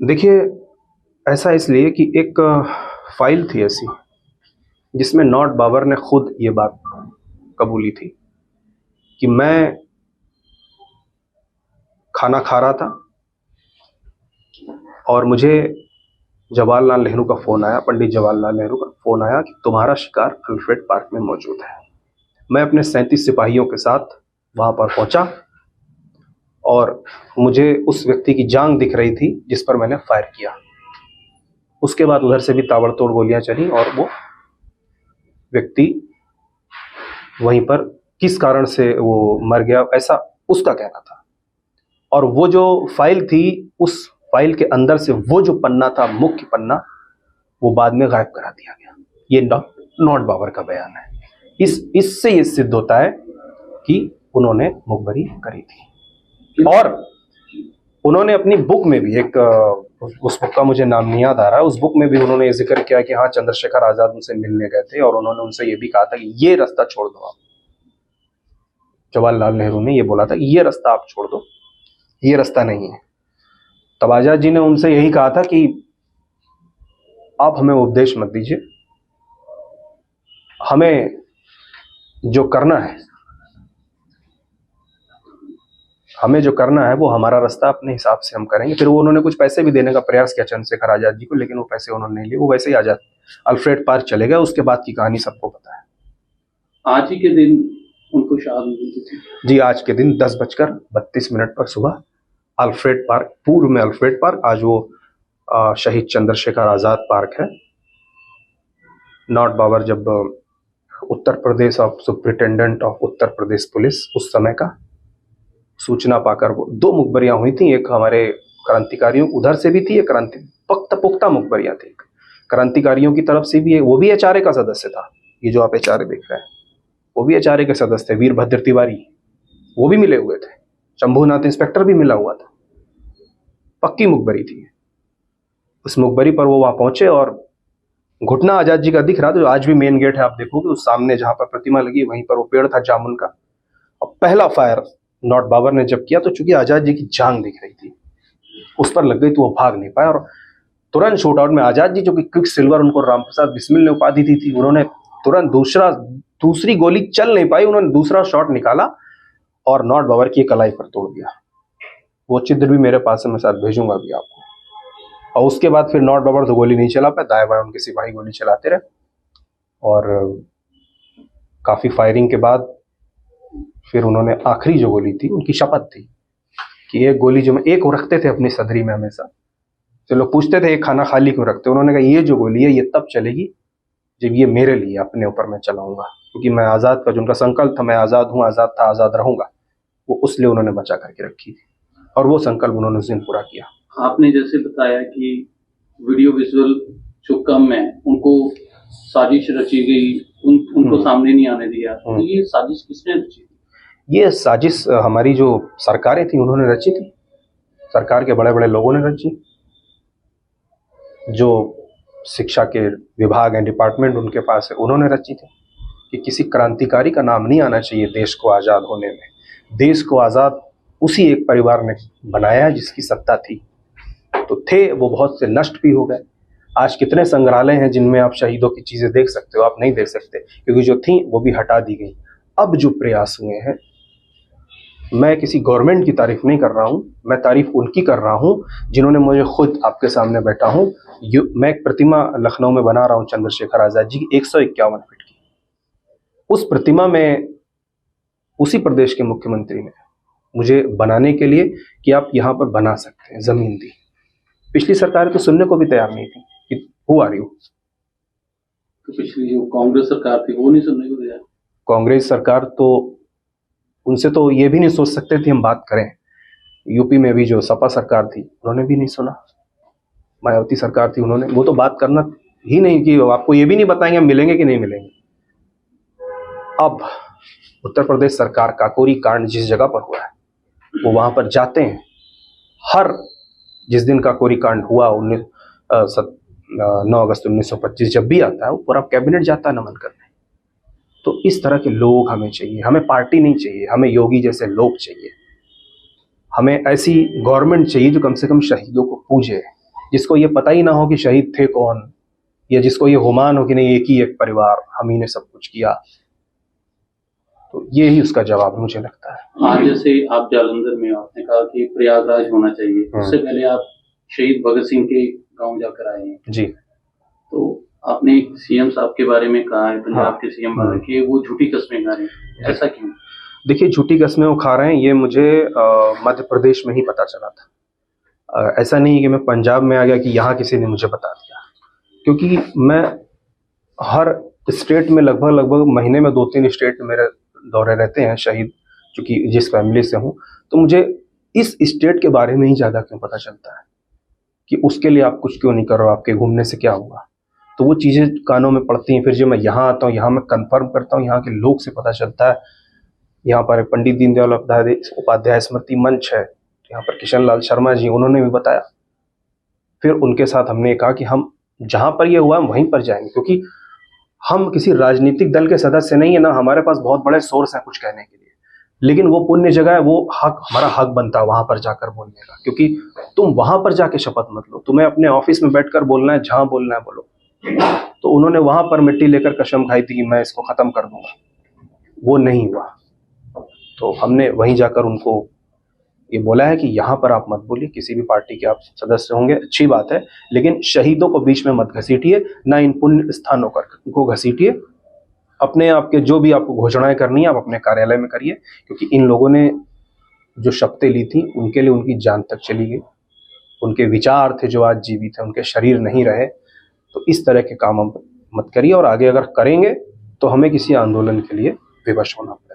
देखिए, ऐसा इसलिए कि एक फाइल थी ऐसी जिसमें नॉट बाबर ने खुद ये बात कबूली थी कि मैं खाना खा रहा था और मुझे जवाहरलाल नेहरू का फ़ोन आया, पंडित जवाहरलाल नेहरू का फ़ोन आया कि तुम्हारा शिकार अल्फ्रेड पार्क में मौजूद है। मैं अपने 37 सिपाहियों के साथ वहाँ पर पहुँचा और मुझे उस व्यक्ति की जांघ दिख रही थी जिस पर मैंने फायर किया। उसके बाद उधर से भी ताबड़तोड़ गोलियां चली और वो व्यक्ति वहीं पर किस कारण से वो मर गया ऐसा उसका कहना था। और वो जो फाइल थी, उस फाइल के अंदर से वो जो पन्ना था, मुख्य पन्ना, वो बाद में गायब करा दिया गया। ये नॉट बाबर का बयान है। इससे ये सिद्ध होता है कि उन्होंने मुखबरी करी थी। और उन्होंने अपनी बुक में भी उस बुक का मुझे नाम नहीं याद आ रहा है, उस बुक में भी उन्होंने ये जिक्र किया कि हाँ, चंद्रशेखर आजाद उनसे मिलने गए थे और उन्होंने उनसे ये भी कहा था कि ये रास्ता छोड़ दो आप। जवाहरलाल नेहरू ने ये बोला था कि ये रास्ता आप छोड़ दो, ये रास्ता नहीं है। तब आजाद जी ने उनसे यही कहा था कि आप हमें उपदेश मत दीजिए, हमें जो करना है, हमें जो करना है वो हमारा रास्ता अपने हिसाब से हम करेंगे। फिर वो उन्होंने कुछ पैसे भी देने का प्रयास किया चंद्रशेखर आजाद जी को, लेकिन वो पैसे उन्होंने नहीं लिए। वो वैसे ही आजाद अल्फ्रेड पार्क चले गए। उसके बाद की कहानी सबको पता है। आज ही के दिन उनको शहादत मिली थी जी, आज के दिन 10:32 पर सुबह अल्फ्रेड पार्क, पूर्व में अल्फ्रेड पार्क, आज वो शहीद चंद्रशेखर आजाद पार्क है। नॉट बाबर जब Uttar Pradesh of superintendent of Uttar Pradesh police उस समय का, सूचना पाकर वो 2 मुखबरियां हुई थी। एक हमारे क्रांतिकारियों उधर से भी थी, एक पुख्ता मुखबरियां थी। क्रांतिकारियों की तरफ से भी वो भी एचआरए का सदस्य था। ये जो आप एचआरए देख रहे हैं वो भी एचआरए के सदस्य थे। वीरभद्र तिवारी वो भी मिले हुए थे। शंभूनाथ इंस्पेक्टर भी मिला हुआ था। पक्की मुखबरी थी। उस मुखबरी पर वो वहां पहुंचे और घुटना आजाद जी का दिख रहा था, जो आज भी मेन गेट है, आप देखोगे उस सामने जहां पर प्रतिमा लगी वहीं पर वो पेड़ था जामुन का। और पहला फायर नॉट बाबर ने जब किया तो चूंकि आजाद जी की जांग दिख रही थी, उस पर लग गई तो वो भाग नहीं पाए। और तुरंत शूट आउट में आजाद जी, जो कि क्विक सिल्वर उनको रामप्रसाद बिस्मिल ने उपाधि दी थी, उन्होंने तुरंत दूसरी गोली चल नहीं पाई, उन्होंने दूसरा शॉट निकाला और नॉट बाबर की कलाई पर तोड़ दिया। वो चित्र भी मेरे पास है, मैं साथ भेजूंगा भी आपको। और उसके बाद फिर नॉट बाबर तो गोली नहीं चला पाए, दाएं बाएं उनके सिपाही गोली चलाते रहे। और काफी फायरिंग के बाद फिर उन्होंने आखिरी जो गोली थी, उनकी शपथ थी कि एक गोली जो एक वो रखते थे अपनी सदरी में हमेशा। तो लोग पूछते थे ये खाना खाली क्यों रखते, उन्होंने कहा ये जो गोली है ये तब चलेगी जब ये मेरे लिए अपने ऊपर मैं चलाऊंगा, क्योंकि मैं आजाद का जो उनका संकल्प था, मैं आजाद हूँ, आजाद था, आजाद रहूंगा, वो उस लिए उन्होंने बचा करके रखी थी। और वो संकल्प उन्होंने उस दिन पूरा किया। आपने जैसे बताया कि वीडियो विजुअल जो कम है उनको साजिश रची गई, उनको सामने नहीं आने दिया, तो ये साजिश किसने रची? ये साजिश हमारी जो सरकारें थी उन्होंने रची थी। सरकार के बड़े बड़े लोगों ने रची। जो शिक्षा के विभाग हैं, डिपार्टमेंट उनके पास है, उन्होंने रची थी कि किसी क्रांतिकारी का नाम नहीं आना चाहिए देश को आज़ाद होने में। देश को आज़ाद उसी एक परिवार ने बनाया जिसकी सत्ता थी। तो थे वो बहुत से नष्ट भी हो गए। आज कितने संग्रहालय हैं जिनमें आप शहीदों की चीज़ें देख सकते हो, आप नहीं देख सकते, क्योंकि जो थी वो भी हटा दी गई। अब जो प्रयास हुए हैं, मैं किसी गवर्नमेंट की तारीफ नहीं कर रहा हूं, मैं तारीफ उनकी कर रहा हूं जिन्होंने मुझे खुद आपके सामने बैठा हूं। मैं एक प्रतिमा लखनऊ में बना रहा हूं चंद्रशेखर आजाद जी की, 151 फीट की। उस प्रतिमा में उसी प्रदेश के मुख्यमंत्री ने मुझे बनाने के लिए कि आप यहाँ पर बना सकते हैं, जमीन दी। पिछली सरकार तो सुनने को भी तैयार नहीं थी कि हु आर यू। तो पिछली जो कांग्रेस सरकार थी वो नहीं सुनने को तैयार? कांग्रेस सरकार तो उनसे तो ये भी नहीं सोच सकते थे हम बात करें। यूपी में भी जो सपा सरकार थी उन्होंने भी नहीं सुना। मायावती सरकार थी, उन्होंने वो तो बात करना ही नहीं कि आपको ये भी नहीं बताएंगे हम मिलेंगे कि नहीं मिलेंगे। अब उत्तर प्रदेश सरकार काकोरी कांड जिस जगह पर हुआ है वो वहां पर जाते हैं। हर जिस दिन काकोरी कांड हुआ 9 अगस्त 1925 जब भी आता है वो पूरा कैबिनेट जाता है नमन करने। तो इस तरह के लोग हमें चाहिए। हमें पार्टी नहीं चाहिए, हमें योगी जैसे लोग चाहिए। हमें ऐसी गवर्नमेंट चाहिए जो कम से कम शहीदों को पूजे, जिसको ये पता ही ना हो कि शहीद थे कौन, या जिसको ये गुमान हो कि नहीं एक ही एक परिवार, हम ही ने सब कुछ किया। तो ये ही उसका जवाब मुझे लगता है। आज जैसे आप जालंधर में हो, आपने कहा कि प्रयागराज होना चाहिए, उससे पहले आप शहीद भगत सिंह के गांव जाकर आए हैं जी। तो आपने सीएम साहब के बारे में कहा है, पंजाब के सीएम बारे कि वो झूठी कस्में खा रहे हैं, ऐसा क्यों? देखिए, झूठी कस्में वो खा रहे हैं ये मुझे मध्य प्रदेश में ही पता चला था। ऐसा नहीं कि मैं पंजाब में आ गया कि यहाँ किसी ने मुझे बता दिया, क्योंकि मैं हर स्टेट में लगभग महीने में 2-3 स्टेट में मेरे दौरे रहते हैं शहीद, चूंकि जिस फैमिली से हूँ, तो मुझे इस स्टेट के बारे में ही ज़्यादा क्यों पता चलता है कि उसके लिए आप कुछ क्यों नहीं कर रहे हो, आपके घूमने से क्या हुआ। तो वो चीज़ें कानों में पड़ती हैं। फिर जब मैं यहाँ आता हूँ, यहाँ मैं कंफर्म करता हूँ, यहाँ के लोग से पता चलता है। यहाँ पर पंडित दीनदयाल उपाध्याय स्मृति मंच है, यहाँ पर किशन लाल शर्मा जी, उन्होंने भी बताया। फिर उनके साथ हमने कहा कि हम जहाँ पर ये हुआ हम वहीं पर जाएंगे, क्योंकि हम किसी राजनीतिक दल के सदस्य नहीं है ना, हमारे पास बहुत बड़े सोर्स हैं कुछ कहने के लिए, लेकिन वो पुण्य जगह है, वो हक, हमारा हक बनता है वहां पर जाकर बोलने का। क्योंकि तुम वहां पर जाके शपथ मत लो, तुम्हें अपने ऑफिस में बैठकर बोलना है, जहां बोलना है बोलो। तो उन्होंने वहां पर मिट्टी लेकर कसम खाई थी कि मैं इसको खत्म कर दूंगा, वो नहीं हुआ। तो हमने वहीं जाकर उनको ये बोला है कि यहाँ पर आप मत बोलिए, किसी भी पार्टी के आप सदस्य होंगे अच्छी बात है, लेकिन शहीदों को बीच में मत घसीटिए, ना इन पुण्य स्थानों को घसीटिए। अपने आपके जो भी आपको घोषणाएं करनी है आप अपने कार्यालय में करिए, क्योंकि इन लोगों ने जो शपथें ली थी उनके लिए उनकी जान तक चली गई, उनके विचार थे जो आज जीवित है, उनके शरीर नहीं रहे। तो इस तरह के काम हम मत करिए, और आगे अगर करेंगे तो हमें किसी आंदोलन के लिए विवश होना पड़ेगा।